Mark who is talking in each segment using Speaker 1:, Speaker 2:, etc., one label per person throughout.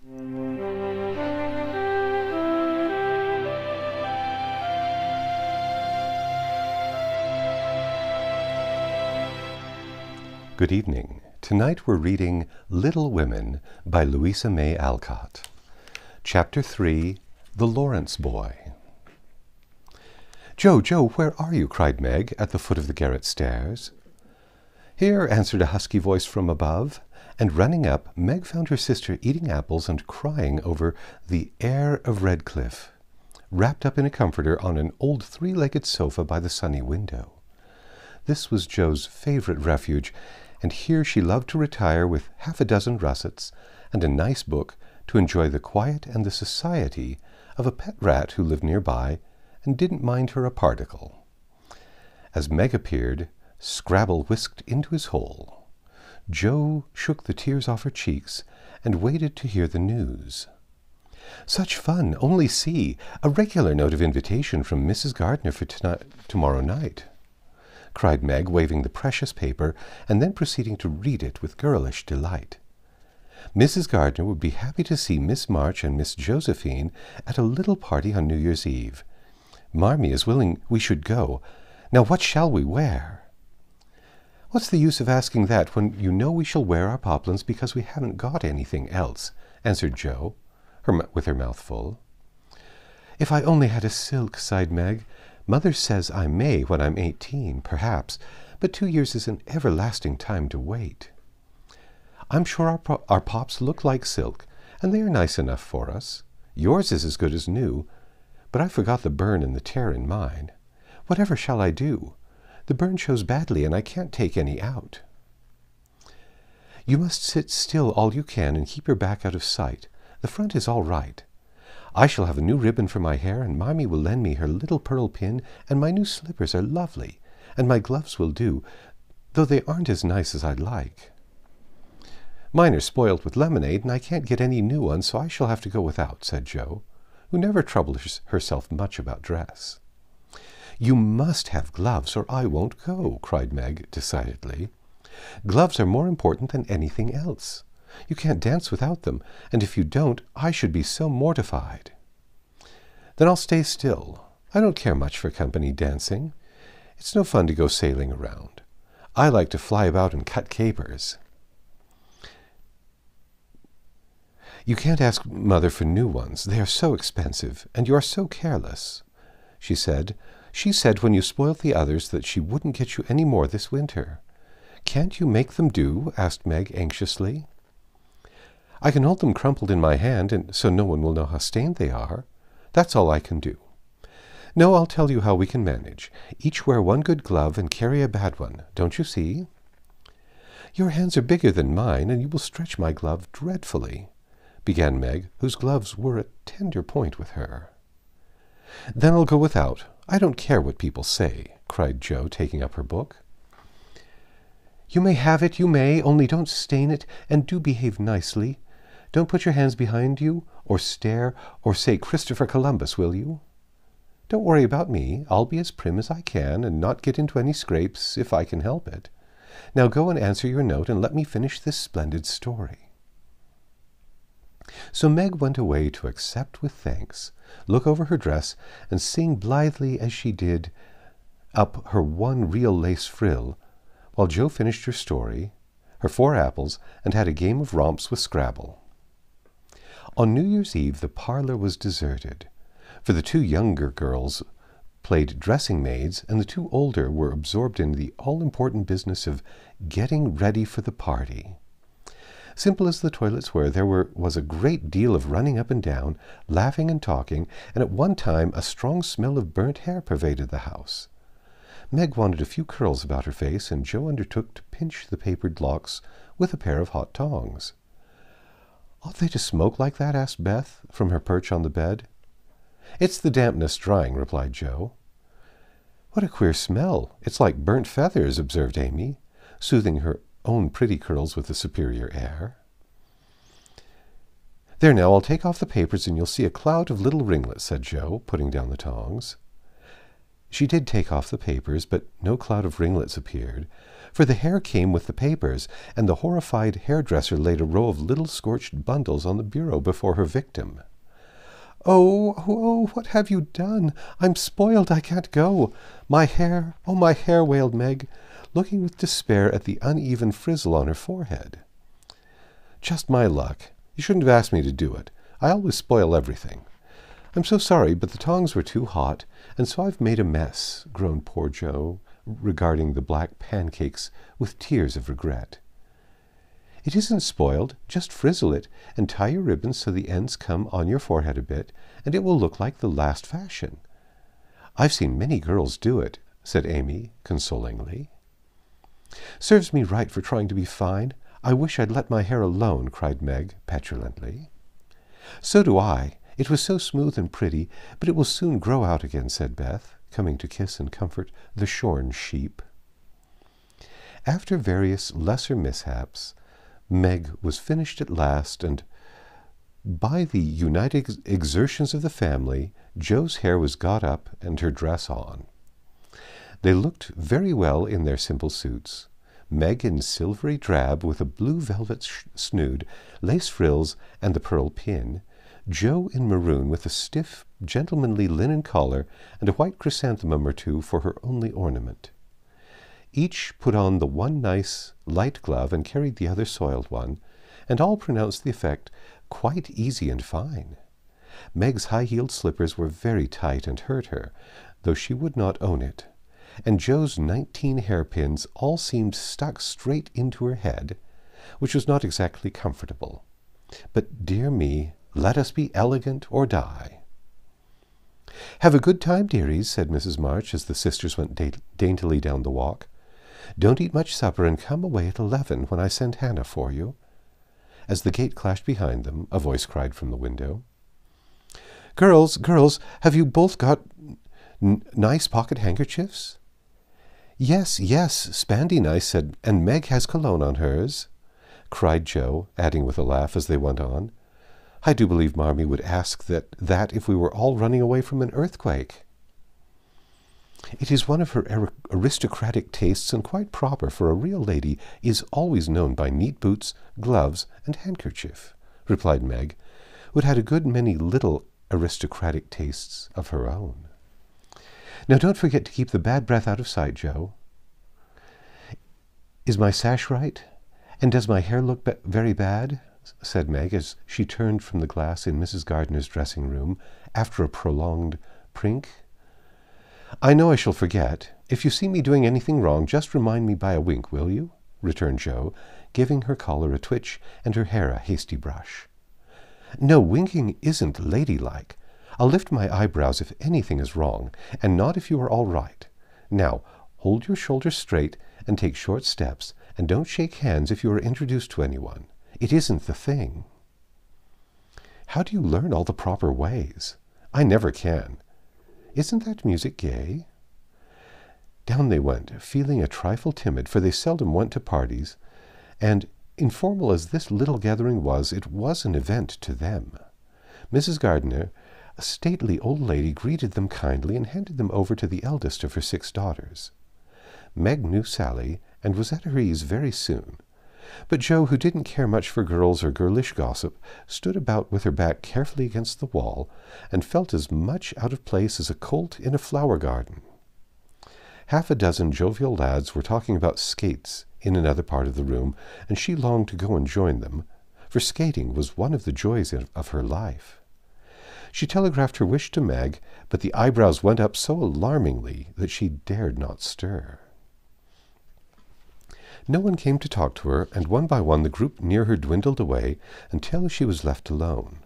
Speaker 1: Good evening. Tonight we're reading Little Women by Louisa May Alcott. Chapter 3, The Lawrence Boy. "Joe, Joe, where are you?" cried Meg at the foot of the garret stairs. "Here," answered a husky voice from above, and running up, Meg found her sister eating apples and crying over the Heir of Redcliffe, wrapped up in a comforter on an old three-legged sofa by the sunny window. This was Joe's favorite refuge, and here she loved to retire with half a dozen russets and a nice book to enjoy the quiet and the society of a pet rat who lived nearby and didn't mind her a particle. As Meg appeared, Scrabble whisked into his hole. Joe shook the tears off her cheeks and waited to hear the news. "Such fun! Only see! A regular note of invitation from Mrs. Gardner for tomorrow night," cried Meg, waving the precious paper and then proceeding to read it with girlish delight. Mrs. Gardner would be happy to see Miss March and Miss Josephine at a little party on New Year's Eve. Marmee is willing we should go. Now what shall we wear? "What's the use of asking that when you know we shall wear our poplins because we haven't got anything else," answered Jo, with her mouth full. "If I only had a silk," sighed Meg. "Mother says I may when I'm 18, perhaps, but 2 years is an everlasting time to wait." "I'm sure our pops look like silk, and they are nice enough for us. Yours is as good as new, but I forgot the burn and the tear in mine. Whatever shall I do? The burn shows badly, and I can't take any out." "You must sit still all you can and keep your back out of sight. The front is all right. I shall have a new ribbon for my hair, and Marmee will lend me her little pearl pin, and my new slippers are lovely, and my gloves will do, though they aren't as nice as I'd like. Mine are spoiled with lemonade, and I can't get any new ones, so I shall have to go without," said Jo, who never troubled herself much about dress. "You must have gloves, or I won't go," cried Meg decidedly. "Gloves are more important than anything else. You can't dance without them, and if you don't, I should be so mortified." "Then I'll stay still. I don't care much for company dancing. It's no fun to go sailing around. I like to fly about and cut capers." "You can't ask Mother for new ones. They are so expensive, and you are so careless," she said. "She said when you spoilt the others that she wouldn't get you any more this winter." "Can't you make them do?" asked Meg anxiously. "I can hold them crumpled in my hand, and so no one will know how stained they are. That's all I can do. No, I'll tell you how we can manage. Each wear one good glove and carry a bad one. Don't you see?" "Your hands are bigger than mine, and you will stretch my glove dreadfully," began Meg, whose gloves were a tender point with her. "Then I'll go without. I don't care what people say," cried Jo, taking up her book. "You may have it, you may, only don't stain it, and do behave nicely. Don't put your hands behind you, or stare, or say Christopher Columbus, will you? Don't worry about me. I'll be as prim as I can, and not get into any scrapes, if I can help it. Now go and answer your note, and let me finish this splendid story." So Meg went away to accept with thanks, look over her dress, and sing blithely as she did up her one real lace frill, while Jo finished her story, her 4 apples, and had a game of romps with Scrabble. On New Year's Eve the parlor was deserted, for the 2 younger girls played dressing maids, and the 2 older were absorbed in the all-important business of getting ready for the party. Simple as the toilets were, there was a great deal of running up and down, laughing and talking, and at one time a strong smell of burnt hair pervaded the house. Meg wanted a few curls about her face, and Jo undertook to pinch the papered locks with a pair of hot tongs. "Ought they to smoke like that?" asked Beth, from her perch on the bed. "It's the dampness drying," replied Jo. "What a queer smell! It's like burnt feathers," observed Amy, soothing her own pretty curls with a superior air. "There now, I'll take off the papers, and you'll see a cloud of little ringlets," said Jo, putting down the tongs. She did take off the papers, but no cloud of ringlets appeared, for the hair came with the papers, and the horrified hairdresser laid a row of little scorched bundles on the bureau before her victim. "Oh, oh, oh, what have you done? I'm spoiled, I can't go. My hair, oh, my hair," wailed Meg, looking with despair at the uneven frizzle on her forehead. "Just my luck. You shouldn't have asked me to do it. I always spoil everything. I'm so sorry, but the tongs were too hot, and so I've made a mess," groaned poor Joe, regarding the black pancakes with tears of regret. "It isn't spoiled. Just frizzle it, and tie your ribbons so the ends come on your forehead a bit, and it will look like the last fashion. I've seen many girls do it," said Amy, consolingly. "Serves me right for trying to be fine. I wish I'd let my hair alone," cried Meg, petulantly. "So do I. It was so smooth and pretty, but it will soon grow out again," said Beth, coming to kiss and comfort the shorn sheep. After various lesser mishaps, Meg was finished at last, and by the united exertions of the family, Joe's hair was got up and her dress on. They looked very well in their simple suits, Meg in silvery drab with a blue velvet snood, lace frills, and the pearl pin, Joe in maroon with a stiff, gentlemanly linen collar and a white chrysanthemum or two for her only ornament. Each put on the one nice, light glove and carried the other soiled one, and all pronounced the effect quite easy and fine. Meg's high-heeled slippers were very tight and hurt her, though she would not own it, and Joe's 19 hairpins all seemed stuck straight into her head, which was not exactly comfortable. But, dear me, let us be elegant or die. "Have a good time, dearies," said Mrs. March as the sisters went daintily down the walk. "Don't eat much supper and come away at 11 when I send Hannah for you." As the gate clashed behind them, a voice cried from the window, Girls, have you both got nice pocket handkerchiefs?" Yes, spandy nice," said, "and Meg has cologne on hers," cried Joe, adding with a laugh as they went on, "I do believe Marmee would ask that if we were all running away from an earthquake." "It is one of her aristocratic tastes, and quite proper, for a real lady is always known by neat boots, gloves, and handkerchief," replied Meg, who had had a good many little aristocratic tastes of her own. "Now don't forget to keep the bad breath out of sight, Joe. Is my sash right? And does my hair look very bad?" said Meg as she turned from the glass in Mrs. Gardner's dressing-room after a prolonged prink. "I know I shall forget. If you see me doing anything wrong, just remind me by a wink, will you?" returned Joe, giving her collar a twitch and her hair a hasty brush. "No, winking isn't ladylike. I'll lift my eyebrows if anything is wrong, and not if you are all right. Now, hold your shoulders straight and take short steps, and don't shake hands if you are introduced to anyone. It isn't the thing." "How do you learn all the proper ways? I never can. Isn't that music gay?" Down they went, feeling a trifle timid, for they seldom went to parties, and, informal as this little gathering was, it was an event to them. Mrs. Gardner, a stately old lady, greeted them kindly and handed them over to the eldest of her 6 daughters. Meg knew Sally, and was at her ease very soon. But Joe, who didn't care much for girls or girlish gossip, stood about with her back carefully against the wall, and felt as much out of place as a colt in a flower garden. Half a dozen jovial lads were talking about skates in another part of the room, and she longed to go and join them, for skating was one of the joys of her life. She telegraphed her wish to Meg, but the eyebrows went up so alarmingly that she dared not stir. No one came to talk to her, and one by one the group near her dwindled away until she was left alone.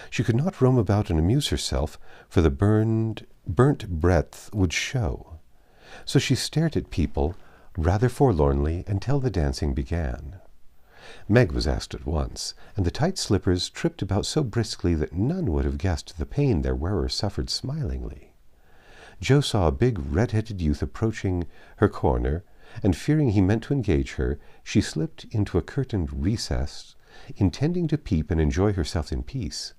Speaker 1: She could not roam about and amuse herself, for the burnt breadth would show. So she stared at people rather forlornly until the dancing began. Meg was asked at once, and the tight slippers tripped about so briskly that none would have guessed the pain their wearer suffered smilingly. Joe saw a big red-headed youth approaching her corner, and fearing he meant to engage her, she slipped into a curtained recess, intending to peep and enjoy herself in peace.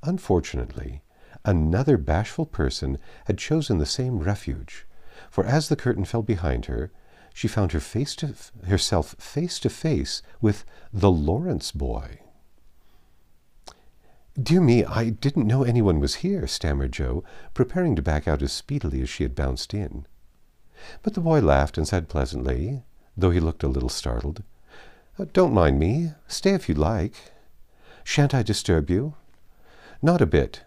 Speaker 1: Unfortunately, Another bashful person had chosen the same refuge, for as the curtain fell behind her, she found herself face to face with the Lawrence boy. "Dear me, I didn't know anyone was here," stammered Jo, preparing to back out as speedily as she had bounced in. But the boy laughed and said pleasantly, though he looked a little startled, "Don't mind me. Stay if you like." "Shan't I disturb you?" "Not a bit.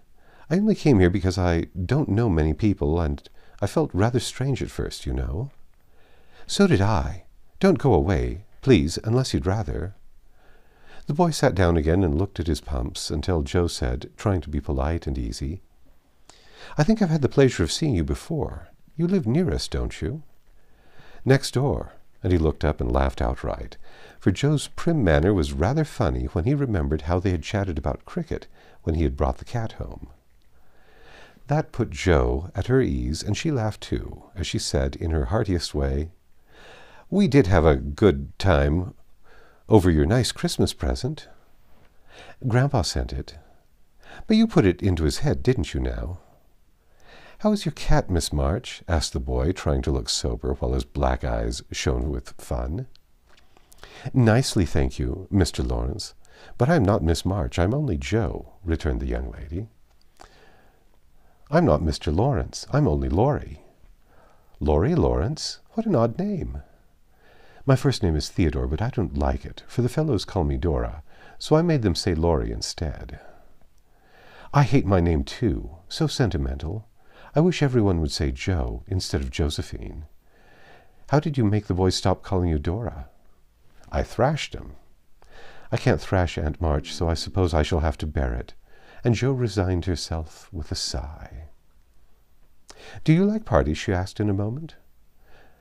Speaker 1: I only came here because I don't know many people, and I felt rather strange at first, you know." "So did I. Don't go away, please, unless you'd rather." The boy sat down again and looked at his pumps until Jo said, trying to be polite and easy, "I think I've had the pleasure of seeing you before. You live near us, don't you?" "Next door," and he looked up and laughed outright, for Jo's prim manner was rather funny when he remembered how they had chatted about cricket when he had brought the cat home. That put Jo at her ease, and she laughed too, as she said in her heartiest way, "We did have a good time over your nice Christmas present." "Grandpa sent it." "But you put it into his head, didn't you now?" "How is your cat, Miss March?" asked the boy, trying to look sober while his black eyes shone with fun. "Nicely, thank you, Mr. Lawrence. But I'm not Miss March. I'm only Jo," returned the young lady. "I'm not Mr. Lawrence. I'm only Laurie." "Laurie Lawrence? What an odd name." "My first name is Theodore, but I don't like it, for the fellows call me Dora, so I made them say Laurie instead." "I hate my name, too. So sentimental. I wish everyone would say Jo instead of Josephine." "How did you make the boys stop calling you Dora?" "I thrashed them." "I can't thrash Aunt March, so I suppose I shall have to bear it." And Jo resigned herself with a sigh. "Do you like parties?" she asked in a moment.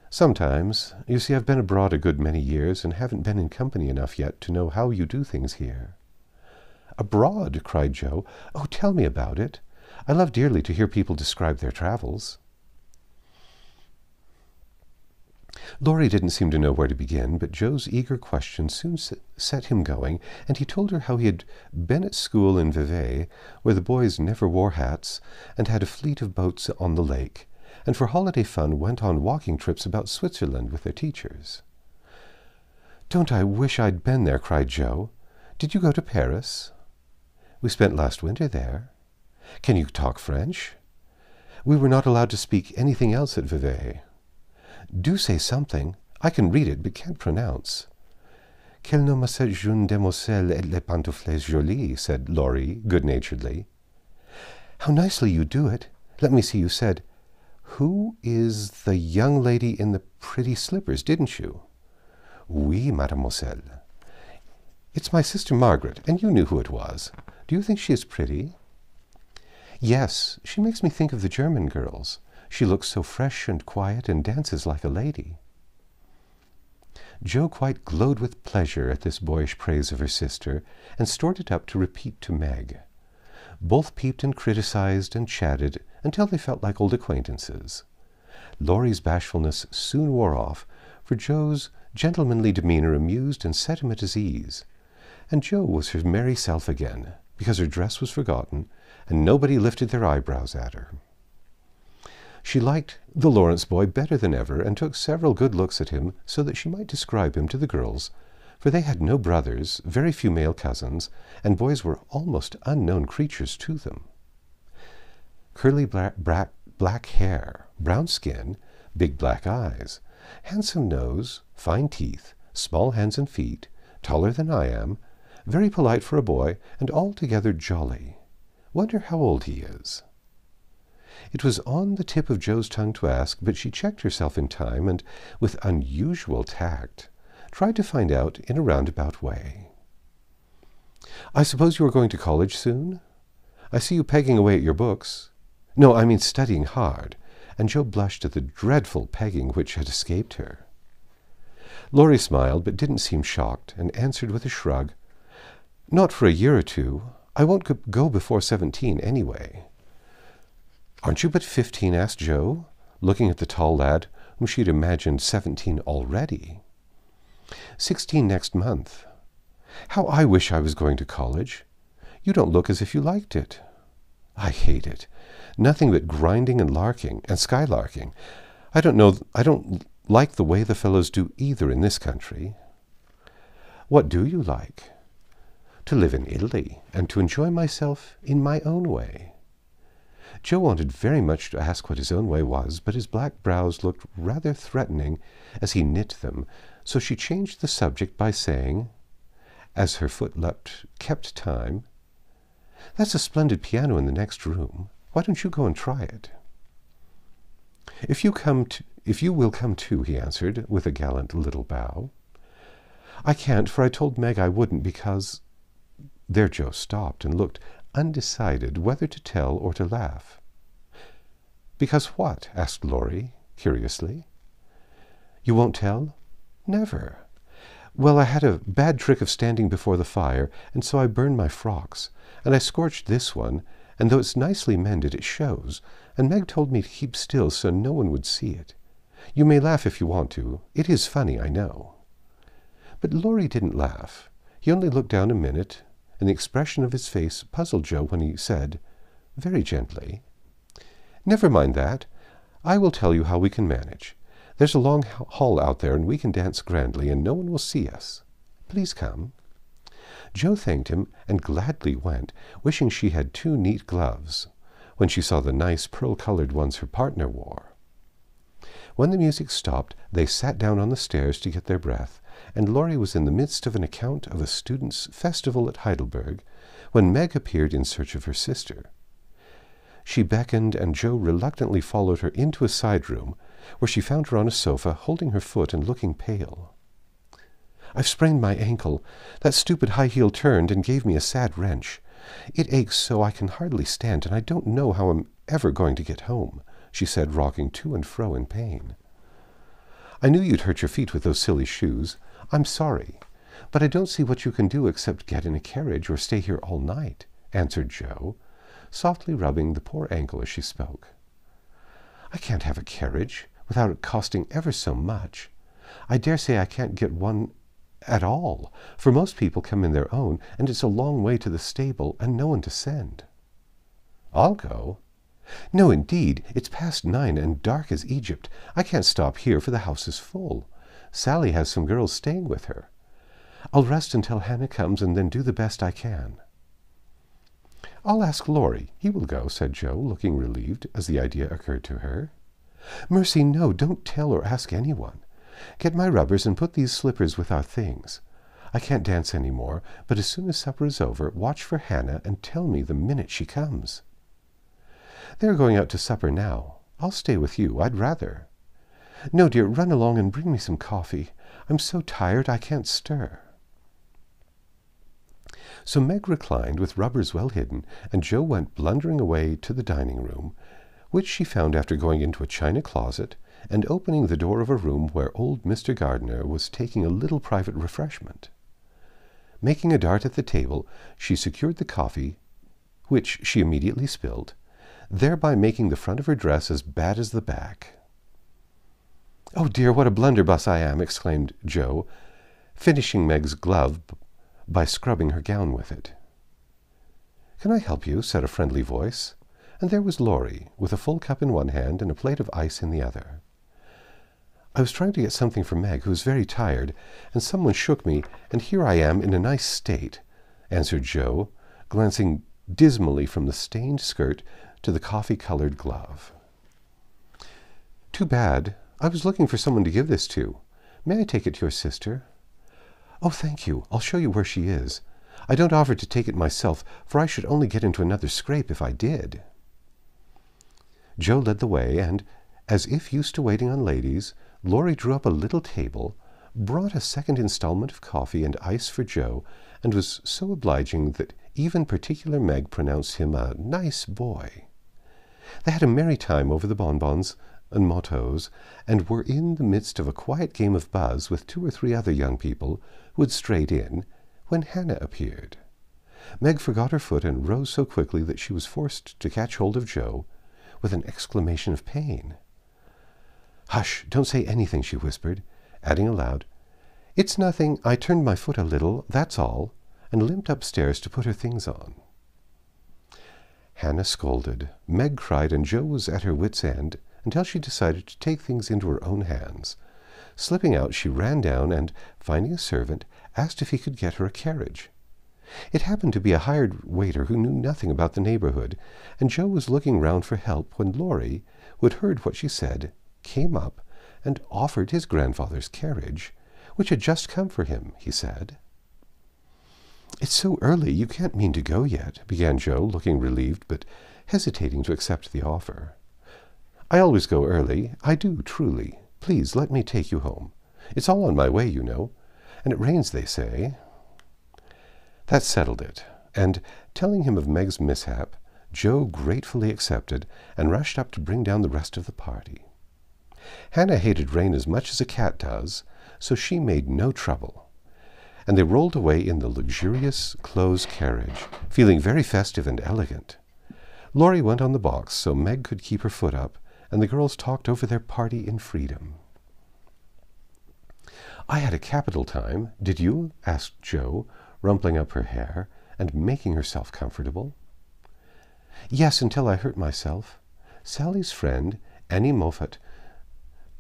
Speaker 1: "Sometimes. You see, I've been abroad a good many years and haven't been in company enough yet to know how you do things here." "Abroad?" cried Jo. "Oh, tell me about it. I love dearly to hear people describe their travels." Laurie didn't seem to know where to begin, but Jo's eager question soon set him going, and he told her how he had been at school in Vevey, where the boys never wore hats, and had a fleet of boats on the lake, and for holiday fun went on walking trips about Switzerland with their teachers. "Don't I wish I'd been there!" cried Jo. "Did you go to Paris?" "We spent last winter there." "Can you talk French?" "We were not allowed to speak anything else at Vevey." "Do say something. I can read it, but can't pronounce." "Quel nom a cette jeune demoiselle et les pantoufles jolies," said Laurie good-naturedly. "How nicely you do it. Let me see, you said, 'Who is the young lady in the pretty slippers,' didn't you?" "Oui, mademoiselle." "It's my sister Margaret, and you knew who it was. Do you think she is pretty?" "Yes, she makes me think of the German girls. She looks so fresh and quiet and dances like a lady." Jo quite glowed with pleasure at this boyish praise of her sister, and stored it up to repeat to Meg. Both peeped and criticized and chatted until they felt like old acquaintances. Laurie's bashfulness soon wore off, for Jo's gentlemanly demeanor amused and set him at his ease, and Jo was her merry self again, because her dress was forgotten, and nobody lifted their eyebrows at her. She liked the Lawrence boy better than ever, and took several good looks at him so that she might describe him to the girls, for they had no brothers, very few male cousins, and boys were almost unknown creatures to them. Curly black hair, brown skin, big black eyes, handsome nose, fine teeth, small hands and feet, taller than I am, very polite for a boy, and altogether jolly. Wonder how old he is. It was on the tip of Jo's tongue to ask, but she checked herself in time, and, with unusual tact, tried to find out in a roundabout way. "I suppose you are going to college soon? I see you pegging away at your books. No, I mean studying hard," and Jo blushed at the dreadful pegging which had escaped her. Laurie smiled, but didn't seem shocked, and answered with a shrug, "Not for a year or two. I won't go before 17 anyway." "Aren't you but 15?" asked Jo, looking at the tall lad, whom she had imagined 17 already. 16 next month. How I wish I was going to college. You don't look as if you liked it." I hate it. Nothing but grinding and larking, and skylarking. I don't like the way the fellows do either in this country. What do you like? To live in Italy, and to enjoy myself in my own way. Joe wanted very much to ask what his own way was, but his black brows looked rather threatening as he knit them, so she changed the subject by saying, as her foot kept time, "That's a splendid piano in the next room. Why don't you go and try it?" If you will come too," he answered, with a gallant little bow. "I can't, for I told Meg I wouldn't because—" There Joe stopped and looked undecided whether to tell or to laugh. "Because what?" asked Laurie, curiously. "You won't tell?" "Never." "Well, I had a bad trick of standing before the fire, and so I burned my frocks, and I scorched this one, and though it's nicely mended, it shows, and Meg told me to keep still so no one would see it. You may laugh if you want to. It is funny, I know." But Laurie didn't laugh. He only looked down a minute, and the expression of his face puzzled Joe when he said, very gently, "Never mind that. I will tell you how we can manage. There's a long hall out there, and we can dance grandly, and no one will see us. Please come." Joe thanked him and gladly went, wishing she had 2 neat gloves, when she saw the nice pearl-colored ones her partner wore. When the music stopped, they sat down on the stairs to get their breath, and Laurie was in the midst of an account of a students' festival at Heidelberg, when Meg appeared in search of her sister. She beckoned, and Joe reluctantly followed her into a side room, where she found her on a sofa, holding her foot and looking pale. "I've sprained my ankle. That stupid high heel turned and gave me a sad wrench. It aches so I can hardly stand, and I don't know how I'm ever going to get home," she said, rocking to and fro in pain. "I knew you'd hurt your feet with those silly shoes. I'm sorry, but I don't see what you can do except get in a carriage or stay here all night," answered Joe, softly rubbing the poor ankle as she spoke. "I can't have a carriage without it costing ever so much. I dare say I can't get one at all, for most people come in their own, and it's a long way to the stable and no one to send." "I'll go." "No, indeed. It's past 9 and dark as Egypt. I can't stop here, for the house is full. Sally has some girls staying with her. I'll rest until Hannah comes and then do the best I can." "I'll ask Laurie. He will go," said Joe, looking relieved as the idea occurred to her. "Mercy, no, don't tell or ask anyone. Get my rubbers and put these slippers with our things. I can't dance any more, but as soon as supper is over, watch for Hannah and tell me the minute she comes." "They're going out to supper now. I'll stay with you. I'd rather." "No, dear, run along and bring me some coffee. I'm so tired I can't stir." So Meg reclined with rubbers well hidden, and Joe went blundering away to the dining room, which she found after going into a china closet and opening the door of a room where old Mr. Gardiner was taking a little private refreshment. Making a dart at the table, she secured the coffee, which she immediately spilled, thereby making the front of her dress as bad as the back. "Oh dear, what a blunderbuss I am!" exclaimed Joe, finishing Meg's glove by scrubbing her gown with it. "Can I help you?" said a friendly voice, and there was Laurie, with a full cup in one hand and a plate of ice in the other. "I was trying to get something for Meg, who is very tired, and someone shook me, and here I am in a nice state," answered Joe, glancing dismally from the stained skirt to the coffee-colored glove. "Too bad. I was looking for someone to give this to. May I take it to your sister?" "Oh, thank you. I'll show you where she is. I don't offer to take it myself, for I should only get into another scrape if I did." Joe led the way, and, as if used to waiting on ladies, Laurie drew up a little table, brought a second installment of coffee and ice for Joe, and was so obliging that even particular Meg pronounced him a nice boy. They had a merry time over the bonbons and mottos, and were in the midst of a quiet game of buzz with 2 or 3 other young people who had strayed in, when Hannah appeared. Meg forgot her foot and rose so quickly that she was forced to catch hold of Joe, with an exclamation of pain. "Hush, don't say anything," she whispered, adding aloud, "It's nothing. I turned my foot a little, that's all," and limped upstairs to put her things on. Hannah scolded, Meg cried, and Jo was at her wit's end until she decided to take things into her own hands. Slipping out, she ran down and, finding a servant, asked if he could get her a carriage. It happened to be a hired waiter who knew nothing about the neighborhood, and Jo was looking round for help when Laurie, who had heard what she said, came up and offered his grandfather's carriage, which had just come for him, he said. "It's so early, you can't mean to go yet," began Jo, looking relieved, but hesitating to accept the offer. "I always go early. I do, truly. Please let me take you home. It's all on my way, you know. And it rains, they say." That settled it, and, telling him of Meg's mishap, Jo gratefully accepted and rushed up to bring down the rest of the party. Hannah hated rain as much as a cat does, so she made no trouble, and they rolled away in the luxurious close carriage, feeling very festive and elegant. Laurie went on the box so Meg could keep her foot up, and the girls talked over their party in freedom. "I had a capital time. Did you?" asked Jo, rumpling up her hair and making herself comfortable. "Yes, until I hurt myself. Sally's friend, Annie Moffat,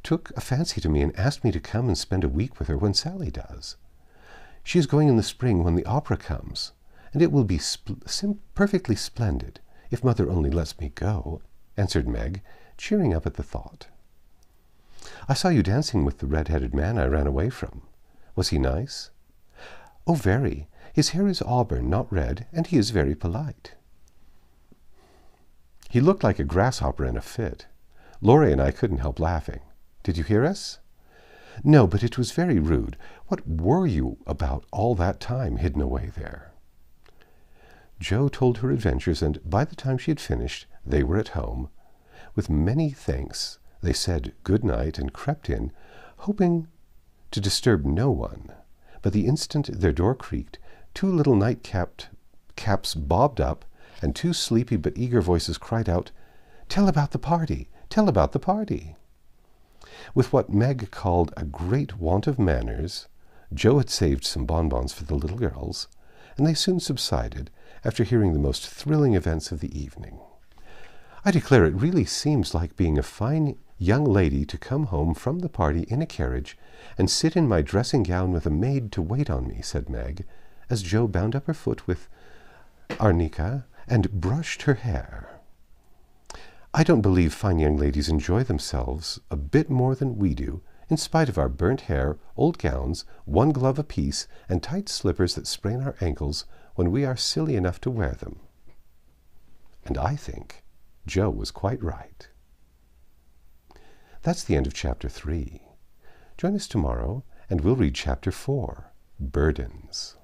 Speaker 1: took a fancy to me and asked me to come and spend a week with her when Sally does. She is going in the spring when the opera comes, and it will be perfectly splendid, if Mother only lets me go," answered Meg, cheering up at the thought. "I saw you dancing with the red-headed man I ran away from. Was he nice?" "Oh, very. His hair is auburn, not red, and he is very polite." "He looked like a grasshopper in a fit. Laurie and I couldn't help laughing. Did you hear us?" "No, but it was very rude. What were you about all that time hidden away there?" Jo told her adventures, and by the time she had finished, they were at home. With many thanks, they said good night and crept in, hoping to disturb no one. But the instant their door creaked, two little caps bobbed up, and two sleepy but eager voices cried out, "Tell about the party! Tell about the party!" With what Meg called a great want of manners, Jo had saved some bonbons for the little girls, and they soon subsided after hearing the most thrilling events of the evening. "I declare it really seems like being a fine young lady to come home from the party in a carriage and sit in my dressing gown with a maid to wait on me," said Meg, as Jo bound up her foot with arnica and brushed her hair. "I don't believe fine young ladies enjoy themselves a bit more than we do, in spite of our burnt hair, old gowns, one glove apiece, and tight slippers that sprain our ankles when we are silly enough to wear them." And I think Jo was quite right. That's the end of Chapter 3. Join us tomorrow, and we'll read Chapter 4, Burdens.